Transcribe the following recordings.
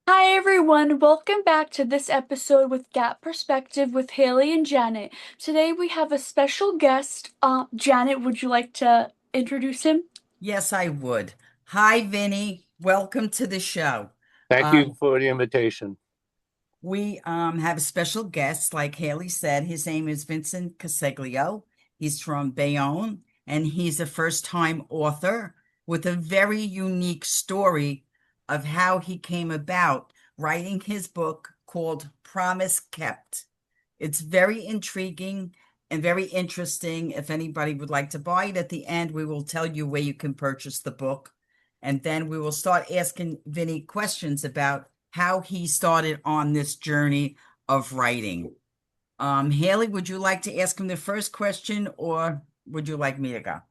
Hi everyone, welcome back to this episode with Gap Perspective with Haley and Janet. Today we have a special guest. Janet, would you like to introduce him? Yes, I would. Hi, Vinny. Welcome to the show. Thank you Um, for the invitation. we have a special guest, like Haley said. His name is Vincent Cuseglio. He's from Bayonne, and he's a first-time author with a very unique story of how he came about writing his book called Promise Kept. It's very intriguing and very interesting. If anybody would like to buy it at the end, we will tell you where you can purchase the book. And then we will start asking Vinny questions about how he started on this journey of writing. Haley, would you like to ask him the first question or would you like me to go?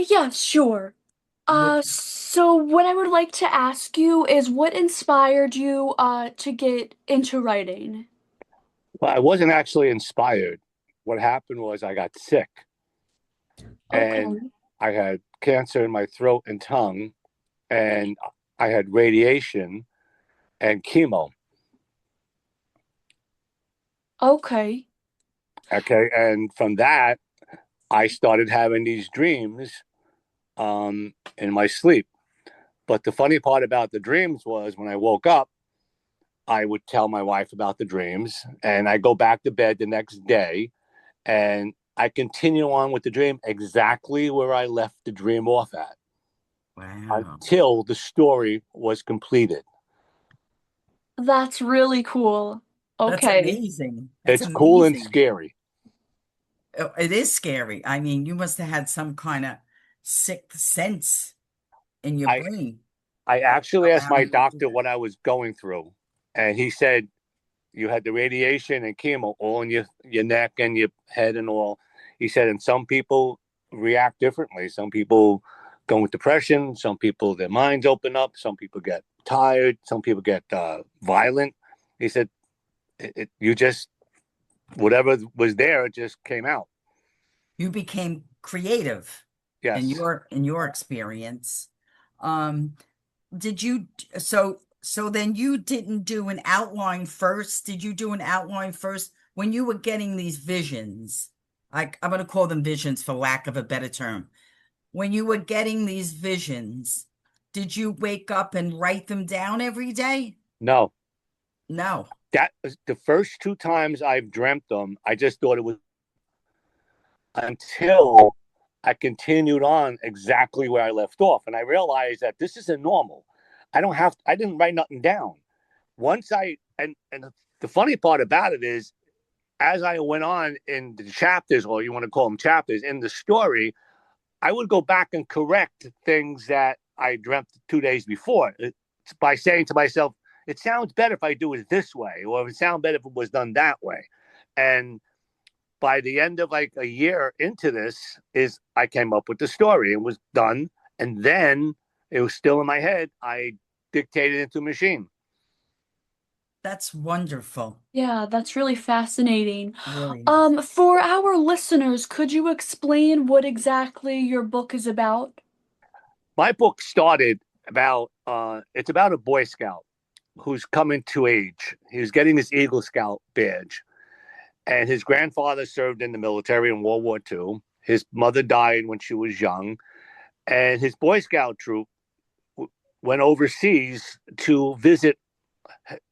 Yeah, sure. Would So what I would like to ask you is what inspired you to get into writing? Well, I wasn't actually inspired. What happened was I got sick and Okay. I had cancer in my throat and tongue, and I had radiation and chemo. Okay. Okay. And from that, I started having these dreams in my sleep. But the funny part about the dreams was when I woke up, I would tell my wife about the dreams, and I go back to bed the next day and I continue on with the dream exactly where I left the dream off at Wow. until the story was completed. That's really cool. That's Okay. amazing. That's It's cool and amazing. scary. Oh, it is scary. I mean, you must have had some kind of sixth sense in your I brain I actually asked my allowing you to do doctor that. what I was going through, and he said you had the radiation and chemo all in your neck and your head and all. He said, and some people react differently. Some people go with depression. Some people their minds open up. Some people get tired. Some people get violent. He said, you just whatever was there, it just came out. You became creative in Yes. your experience. Um, did you so then you didn't do an outline first? Did you do an outline first when you were getting these visions? I'm going to call them visions for lack of a better term. When you were getting these visions, did you wake up and write them down every day? No. No. That was the first two times I've dreamt them. I just thought it was until I continued on exactly where I left off. And I realized that this isn't normal. I didn't write nothing down. And the funny part about it is, as I went on in the chapters, or you want to call them chapters, in the story, I would go back and correct things that I dreamt 2 days before by saying to myself, it sounds better if I do it this way, or it would sound better if it was done that way. And by the end of like a year into this is I came up with the story. It was done, and then it was still in my head. I dictated it into a machine. That's wonderful. Yeah, that's really fascinating. Really is. For our listeners, could you explain what exactly your book is about? My book started about it's about a Boy Scout who's coming to age. He's getting his Eagle Scout badge, and his grandfather served in the military in World War II. His mother died when she was young, and his Boy Scout troop went overseas to visit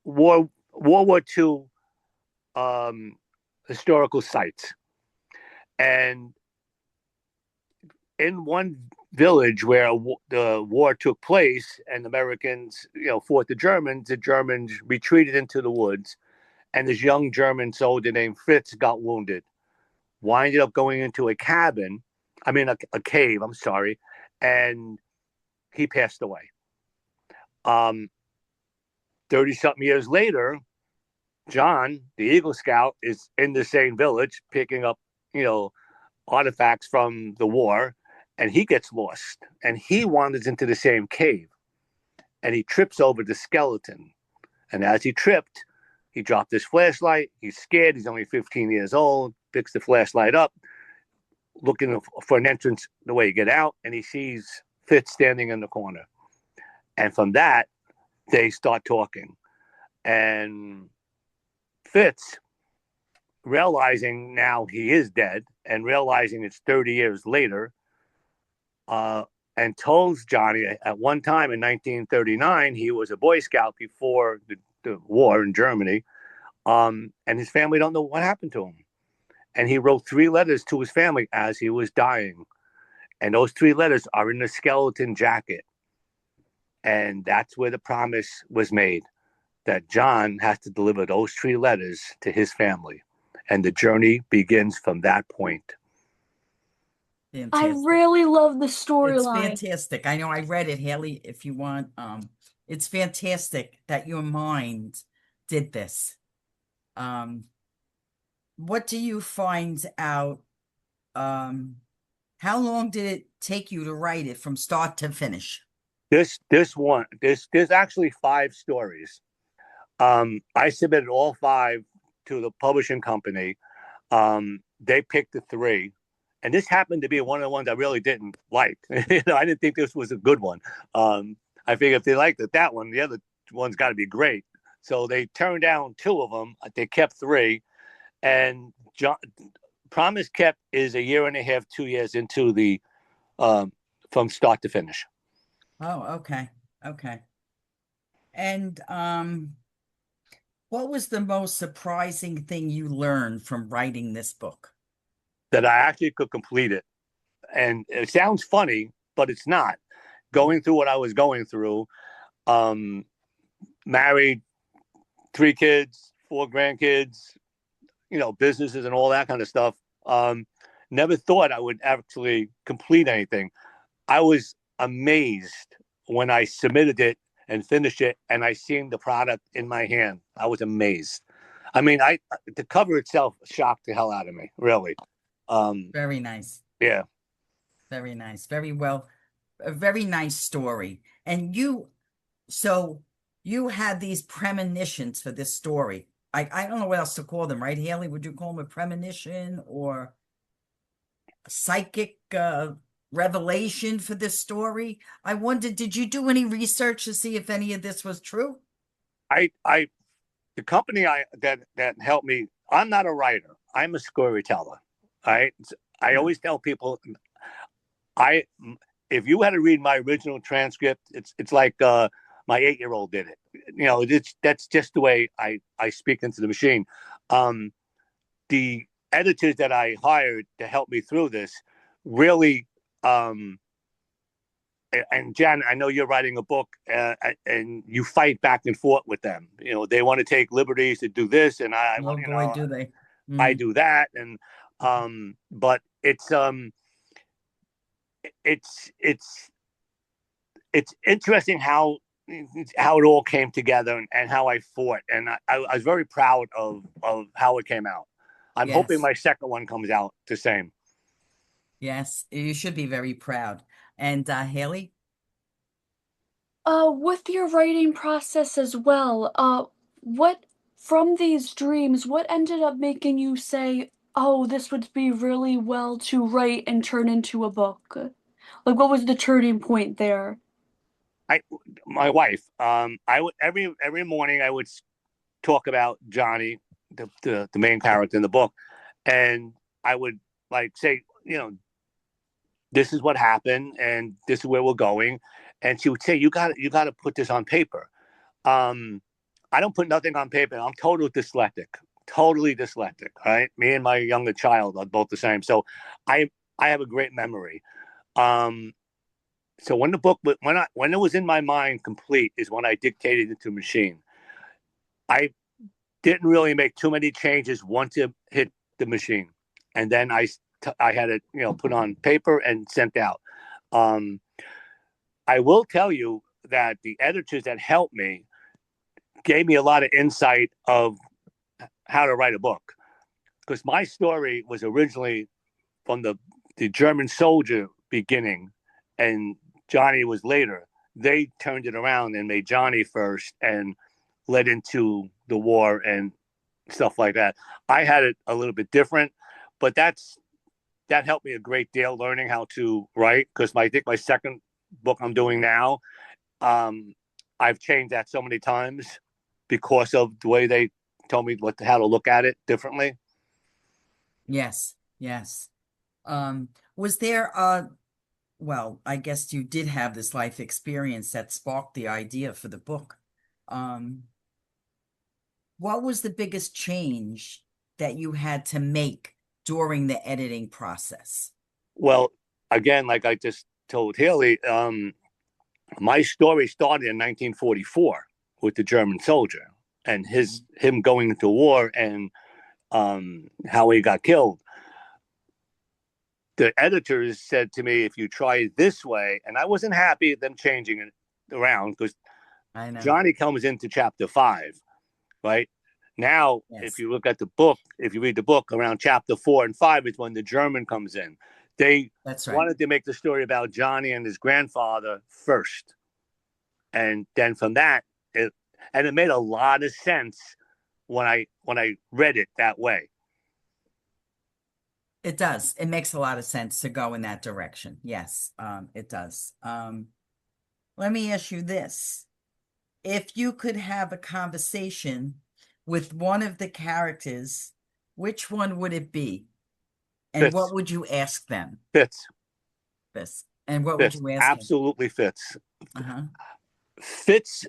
World War II um, historical sites. And in one village where the war took place and the Americans, fought the Germans retreated into the woods, and this young German soldier named Fritz got wounded. Winded up going into a cabin, a cave. I'm sorry, and he passed away. 30 something years later, John, the Eagle Scout, is in the same village picking up, you know, artifacts from the war, and he gets lost. And he wanders into the same cave, and he trips over the skeleton. And as he tripped, he dropped his flashlight. He's scared. He's only 15 years old. Picks the flashlight up, looking for an entrance, the way to get out, and he sees Fitz standing in the corner. And from that, they start talking. And Fitz, realizing now he is dead and realizing it's 30 years later, uh, and tells Johnny at one time in 1939, he was a Boy Scout before the war in Germany, and his family don't know what happened to him. And he wrote 3 letters to his family as he was dying. And those 3 letters are in the skeleton jacket. And that's where the promise was made that John has to deliver those 3 letters to his family. And the journey begins from that point. I Fantastic. really love the It's storyline. fantastic. I know I read it, Haley, if you want. It's fantastic that your mind did this. Um, what do you find out? How long did it take you to write it from start to finish? There's actually 5 stories. I submitted all 5 to the publishing company. They picked the 3, and this happened to be one of the ones I really didn't like. I didn't think this was a good one. I figured if they liked it, that one, the other one's got to be great. So they turned down 2 of them. They kept 3, and John, Promise Kept is a year and a half, 2 years into the from start to finish. Oh, okay. Okay. And what was the most surprising thing you learned from writing this book? That I actually could complete it. And it sounds funny, but it's not. Going through what I was going through, um, married, 3 kids, 4 grandkids, businesses and all that kind of stuff. Never thought I would actually complete anything. I was amazed when I submitted it and finished it, and I seen the product in my hand. I was amazed. I mean, the cover itself shocked the hell out of me, really. Very nice. Yeah. Very nice. Very well. A very nice story. And so you had these premonitions for this story. I don't know what else to call them, right, Haley? Would you call them a premonition or a psychic revelation for this story? I wondered, did you do any research to see if any of this was true? I the company that helped me. I'm not a writer. I'm a storyteller. Right. I always tell people, I if you had to read my original transcript, it's like my 8-year-old did it. That's just the way I speak into the machine. The editors that I hired to help me through this really. And Jan, I know you're writing a book, and you fight back and forth with them. They want to take liberties to do this, and Oh boy, do they. I Mm. do that, and but it's interesting how it all came together, and how I fought, and I was very proud of how it came out. I'm hoping Yes. my second one comes out the same. Yes. You should be very proud. And Haley? With your writing process as well, what from these dreams, what ended up making you say, "Oh, this would be really well to write and turn into a book"? Like, what was the turning point there? I My wife, I would every morning I would talk about Johnny, the main character in the book, and I would like say, this is what happened, and this is where we're going, and she would say, you got to put this on paper. Um, I don't put nothing on paper. I'm totally dyslexic. Right, me and my younger child are both the same. So, I have a great memory. Um, so when it was in my mind complete is when I dictated it to machine. I didn't really make too many changes once it hit the machine, and then I had it put on paper and sent out. Um, I will tell you that the editors that helped me gave me a lot of insight of how to write a book, because my story was originally from the German soldier beginning, and Johnny was later. They turned it around and made Johnny first, and led into the war and stuff like that. I had it a little bit different, but that helped me a great deal learning how to write, because I think my second book I'm doing now, um, I've changed that so many times. because of the way they told me how to look at it differently. Yes, yes. Was there well, I guess you did have this life experience that sparked the idea for the book. Um, what was the biggest change that you had to make during the editing process? Well, again, like I just told Haley, my story started in 1944 with the German soldier and him going into war and how he got killed. The editors said to me, if you try it this way, and I wasn't happy at them changing it around because I know. Johnny comes into chapter 5, right? Now, if Yes, you look at the book, if you read the book, around chapter 4 and 5 is when the German comes in. They that's right. wanted to make the story about Johnny and his grandfather first. And then from that, it made a lot of sense when I read it that way. It does. It makes a lot of sense to go in that direction. Yes, it does. Let me ask you this. If you could have a conversation with one of the characters, which one would it be? And what Fits, would you ask them? fits, This. And what would fits, you ask him? absolutely fits. Uh-huh. Fits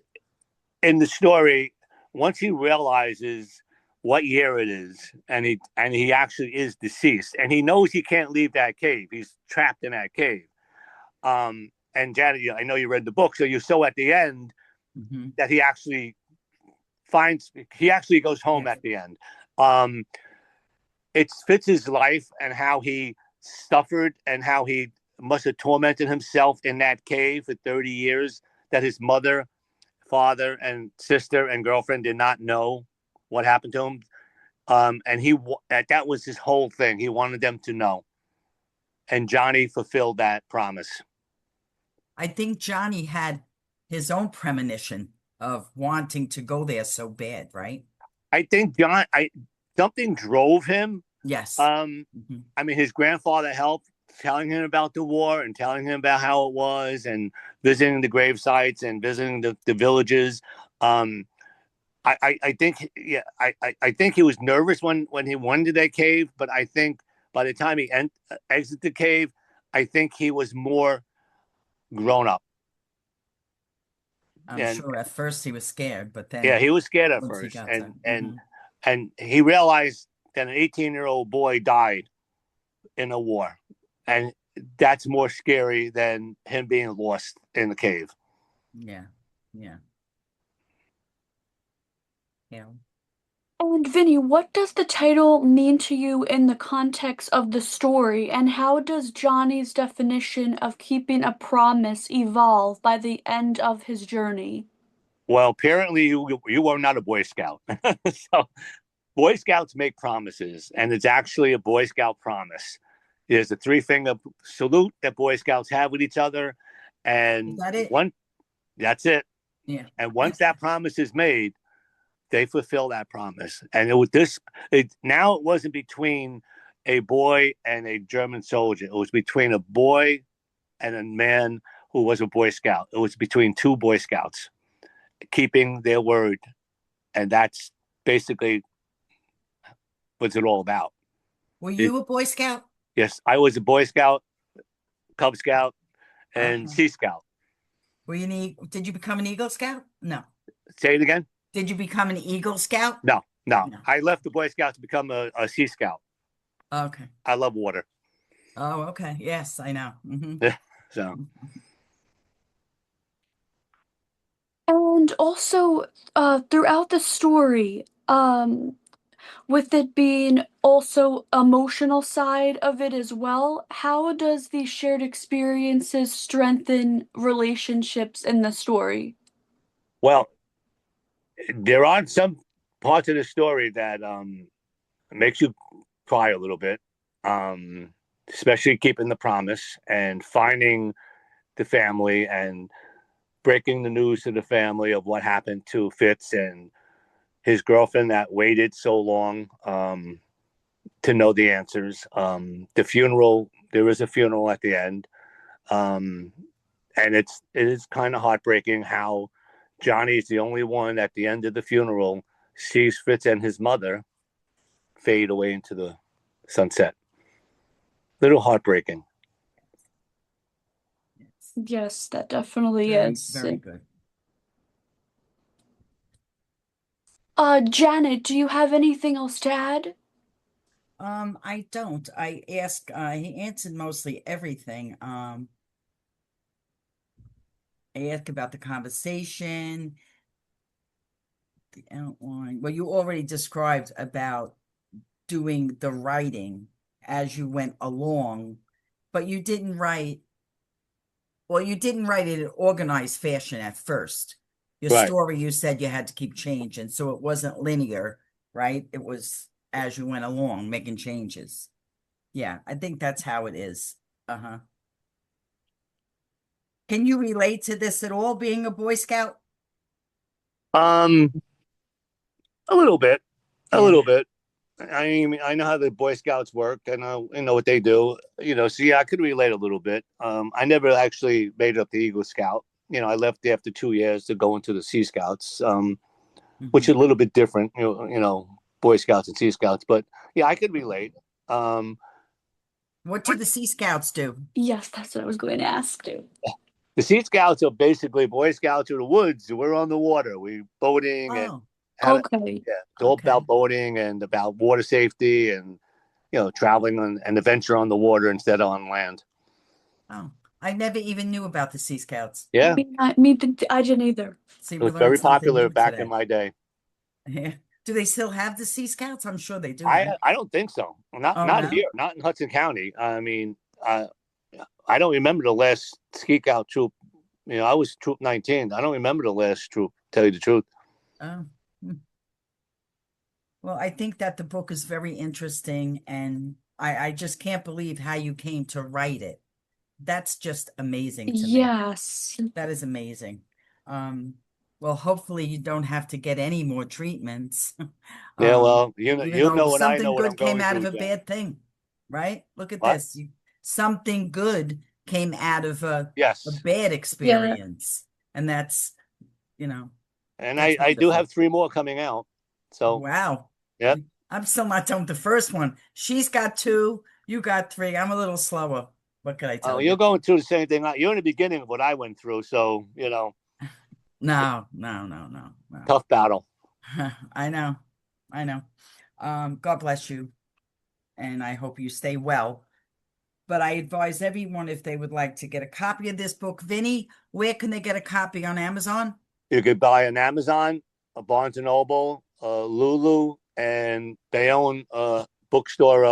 in the story once he realizes what year it is, and he actually is deceased, and he knows he can't leave that cave. He's trapped in that cave. And Janet, I know you read the book, so you saw at the end Mm-hmm. that he actually goes home Yes. at the end. Um, it fits his life and how he suffered and how he must have tormented himself in that cave for 30 years, that his mother, father, and sister and girlfriend did not know what happened to him. And that was his whole thing. He wanted them to know. And Johnny fulfilled that promise. I think Johnny had his own premonition of wanting to go there so bad, right? I think something drove him. Yes. Um, Mm-hmm. I mean, his grandfather helped telling him about the war and telling him about how it was and visiting the grave sites and visiting the villages. Um, I think, yeah, I think he was nervous when he went into that cave, but I think by the time he exited the cave, I think he was more grown up. I'm And sure at first he was scared, but yeah, then he was scared at once he first, got to, and he realized that an 18-year-old boy died in a war, and that's more scary than him being lost in the cave. yeah, yeah, yeah. And Vinny, what does the title mean to you in the context of the story, and how does Johnny's definition of keeping a promise evolve by the end of his journey? Well, apparently you are not a Boy Scout, so Boy Scouts make promises, and it's actually a Boy Scout promise. There's a three-finger salute that Boy Scouts have with each other, Is and that it? that's it. Yeah. And once that promise is made, they fulfill that promise. And now it wasn't between a boy and a German soldier. It was between a boy and a man who was a Boy Scout. It was between two Boy Scouts keeping their word, and that's basically what it's all about. Were It, you a Boy Scout? yes, I was a Boy Scout, Cub Scout, and Okay. Sea Scout. Did you become an Eagle Scout? No. Say it again. Did you become an Eagle Scout? No, no. No. I left the Boy Scouts to become a Sea Scout. Okay. I love water. Oh, okay. Yes, I know. So, And also, throughout the story, with it being also emotional side of it as well, how does these shared experiences strengthen relationships in the story? well, there are some parts of the story that makes you cry a little bit, um, especially keeping the promise and finding the family and breaking the news to the family of what happened to Fitz and his girlfriend that waited so long to know the answers. The funeral, there is a funeral at the end, um, and it is kind of heartbreaking how Johnny's the only one at the end of the funeral sees Fritz and his mother fade away into the sunset. Little heartbreaking. Yes, that definitely Very, is. very good. Janet, do you have anything else to add? I don't. I asked, he answered mostly everything. I asked about the conversation, the outline. Well, you already described about doing the writing as you went along, but you didn't write, well, you didn't write it in organized fashion at first. Your Right. story, you said you had to keep changing, so it wasn't linear, right? It was as you went along, making changes. Yeah, I think that's how it is. Uh-huh. Can you relate to this at all, being a Boy Scout? Um, a little bit, a Yeah. little bit. I mean, I know how the Boy Scouts work. I know what they do. So yeah, I could relate a little bit. I never actually made it up the Eagle Scout. I left after 2 years to go into the Sea Scouts, which Mhm. is a little bit different. Boy Scouts and Sea Scouts. But yeah, I could relate. What do the Sea Scouts do? Yes, that's what I was going to ask too. The Sea Scouts are basically Boy Scouts of the woods. We're on the water. We boating and Oh, how to, Okay. yeah, it's all okay. about boating and about water safety and traveling on an adventure on the water instead of on land. Oh, I never even knew about the Sea Scouts. Yeah, I didn't either. See, it we was learned very something popular new back in today. my day. Yeah. Do they still have the Sea Scouts? I'm sure they do I then. I don't think so. Not Oh, not no? here, not in Hudson County. I mean, I don't remember the last Ski Scout troop. I was Troop 19. I don't remember the last troop. Tell you the truth. Oh. Hmm. Well, I think that the book is very interesting, and I just can't believe how you came to write it. That's just amazing to me. Yes. That is amazing. Um, well, hopefully you don't have to get any more treatments. Yeah, well, Even you though know, and I know something what I'm good came going out of through, a Janet. bad thing, right? Look at What? this. Something good came out of a Yes, bad Yeah. experience. And that's, you know, and I that's I do have wonderful. 3 more coming out. So, Wow. yep. I'm still not done with the first one. She's got two, you got three. I'm a little slower. What can I Oh, tell you? you're going through the same thing. You're in the beginning of what I went through, so No, no, no, no, no. tough battle. I know. I know. God bless you. And I hope you stay well. But I advise everyone, if they would like to get a copy of this book, Vinny, where can they get a copy? On Amazon? You could buy an Amazon, a Barnes and Noble, a Lulu, and Bayonne bookstore.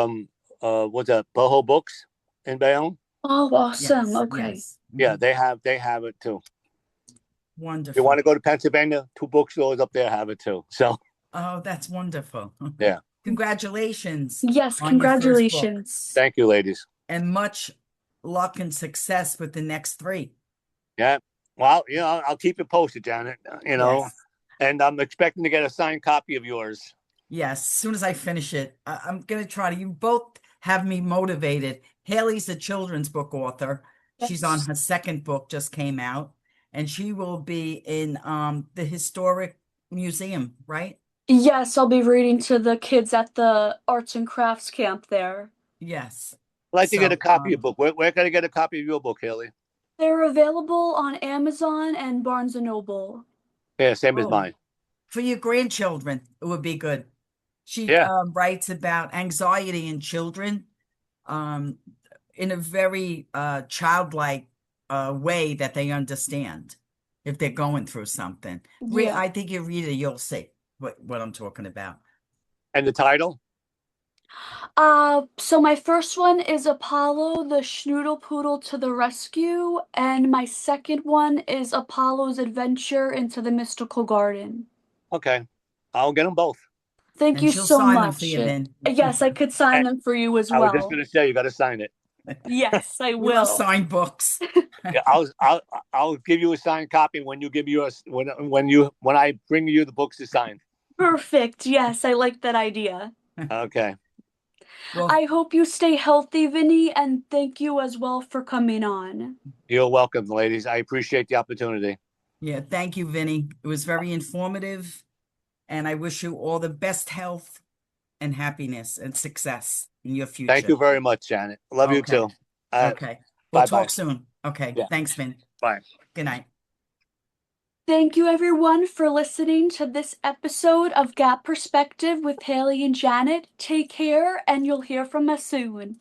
What's that? Boho Books in Bayonne. Oh, awesome. Yes, Okay. yes. Yeah, Mhm. they have it too. You want Wonderful. to go to Pennsylvania? 2 bookstores up there have it too. So Oh, that's wonderful. yeah, Congratulations Yes, on your first book, congratulations. thank you, ladies. and much luck and success with the next three. Yeah, well, I'll keep you posted, Janet. Yes. And I'm expecting to get a signed copy of yours. Yes, as soon as I finish it, I'm going to try to. You both have me motivated. Haley's a children's book author. She's on Yes. her second book, just came out, and she will be in the historic museum, right? Yes, I'll be reading to the kids at the arts and crafts camp there. Yes. I'd like to get a So, copy of your book. Where can I get a copy of your book, Haley? They're available on Amazon and Barnes and Noble. Yeah, same as oh, mine. for your grandchildren, it would be good. She Yeah, writes about anxiety in children, um, in a very childlike way that they understand if they're going through something. Yeah. I think you read it, you'll see what I'm talking about. and the title. So my first one is Apollo, the Schnoodle Poodle to the Rescue, and my second one is Apollo's Adventure into the Mystical Garden. Okay, I'll get them both. Thank And you she'll so sign them for much. you, Vin. Yes, I could sign And them for you as I was just well. gonna say you got to sign it. Yes, I We love will. signed books. Yeah, I'll give you a signed copy when you give me yours when I bring you the books to sign. Perfect. Yes, I like that idea. Okay, Well, I hope you stay healthy, Vinny, and thank you as well for coming on. you're welcome, ladies. I appreciate the opportunity. Yeah, thank you, Vinny. It was very informative, and I wish you all the best health and happiness and success in your Thank future. you very much, Janet. Love you Okay. too. Okay. We'll Bye bye. talk soon. Okay. Yeah. Thanks, Vin. Bye. Good night. Thank you, everyone, for listening to this episode of Gap Perspective with Haley and Janet. Take care, and you'll hear from us soon.